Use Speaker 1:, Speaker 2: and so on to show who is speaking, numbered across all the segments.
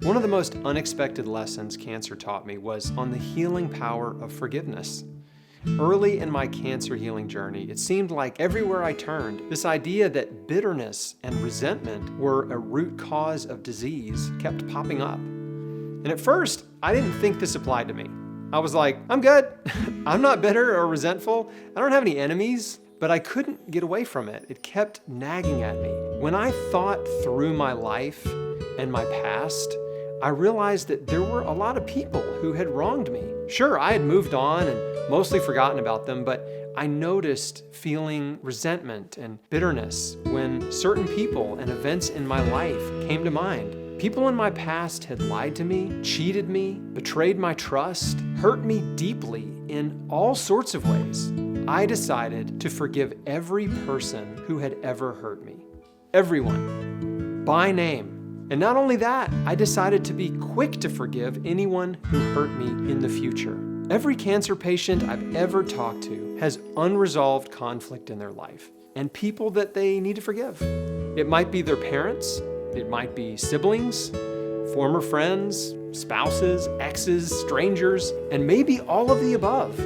Speaker 1: One of the most unexpected lessons cancer taught me was on the healing power of forgiveness. Early in my cancer healing journey, it seemed like everywhere I turned, this idea that bitterness and resentment were a root cause of disease kept popping up. And at first, I didn't think this applied to me. I was like, I'm good. I'm not bitter or resentful. I don't have any enemies. But I couldn't get away from it. It kept nagging at me. When I thought through my life and my past, I realized that there were a lot of people who had wronged me. Sure, I had moved on and mostly forgotten about them, but I noticed feeling resentment and bitterness when certain people and events in my life came to mind. People in my past had lied to me, cheated me, betrayed my trust, hurt me deeply in all sorts of ways. I decided to forgive every person who had ever hurt me. Everyone, by name. And not only that, I decided to be quick to forgive anyone who hurt me in the future. Every cancer patient I've ever talked to has unresolved conflict in their life and people that they need to forgive. It might be their parents, it might be siblings, former friends, spouses, exes, strangers, and maybe all of the above.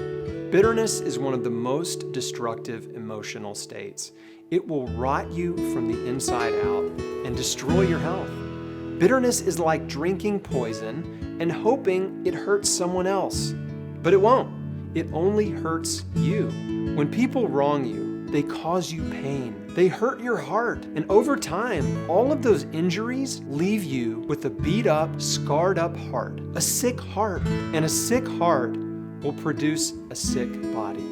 Speaker 1: Bitterness is one of the most destructive emotional states. It will rot you from the inside out and destroy your health. Bitterness is like drinking poison and hoping it hurts someone else. But it won't. It only hurts you. When people wrong you, they cause you pain. They hurt your heart. And over time, all of those injuries leave you with a beat up, scarred up heart, a sick heart. And a sick heart will produce a sick body.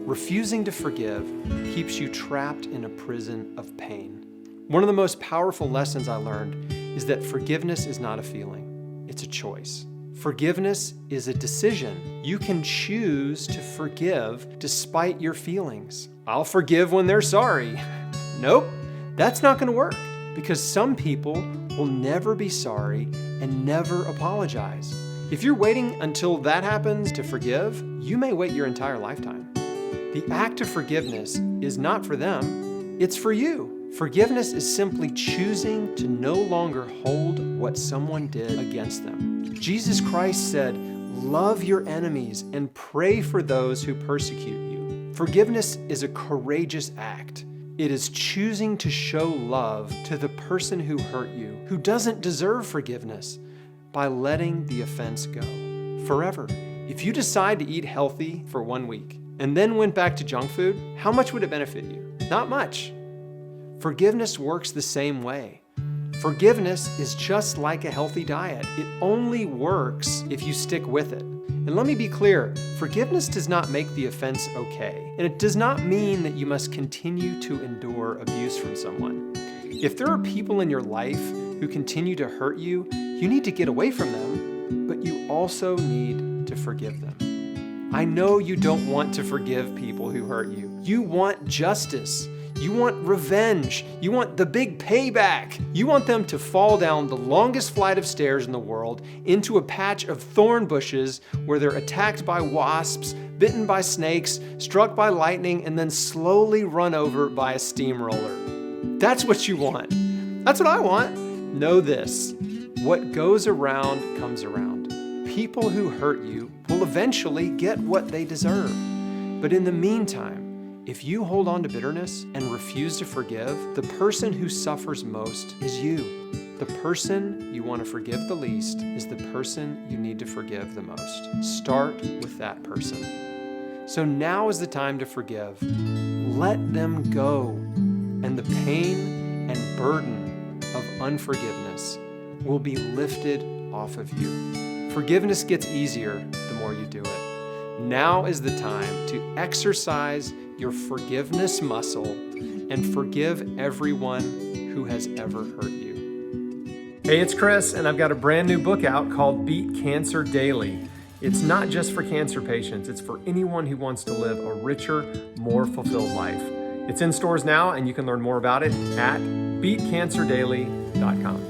Speaker 1: Refusing to forgive keeps you trapped in a prison of pain. One of the most powerful lessons I learned is that forgiveness is not a feeling, it's a choice. Forgiveness is a decision. You can choose to forgive despite your feelings. I'll forgive when they're sorry. Nope, that's not going to work because some people will never be sorry and never apologize. If you're waiting until that happens to forgive, you may wait your entire lifetime. The act of forgiveness is not for them, it's for you. Forgiveness is simply choosing to no longer hold what someone did against them. Jesus Christ said, "Love your enemies and pray for those who persecute you." Forgiveness is a courageous act. It is choosing to show love to the person who hurt you, who doesn't deserve forgiveness, by letting the offense go forever. If you decide to eat healthy for 1 week and then went back to junk food, how much would it benefit you? Not much. Forgiveness works the same way. Forgiveness is just like a healthy diet. It only works if you stick with it. And let me be clear, forgiveness does not make the offense okay. And it does not mean that you must continue to endure abuse from someone. If there are people in your life who continue to hurt you, you need to get away from them, but you also need to forgive them. I know you don't want to forgive people who hurt you. You want justice. You want revenge. You want the big payback. You want them to fall down the longest flight of stairs in the world into a patch of thorn bushes where they're attacked by wasps, bitten by snakes, struck by lightning, and then slowly run over by a steamroller. That's what you want. That's what I want. Know this, what goes around comes around. People who hurt you will eventually get what they deserve. But in the meantime, if you hold on to bitterness and refuse to forgive, the person who suffers most is you. The person you want to forgive the least is the person you need to forgive the most. Start with that person. So now is the time to forgive. Let them go, and the pain and burden of unforgiveness will be lifted off of you. Forgiveness gets easier the more you do it. Now is the time to exercise your forgiveness muscle and forgive everyone who has ever hurt you. Hey, it's Chris, and I've got a brand new book out called Beat Cancer Daily. It's not just for cancer patients, it's for anyone who wants to live a richer, more fulfilled life. It's in stores now, and you can learn more about it at beatcancerdaily.com.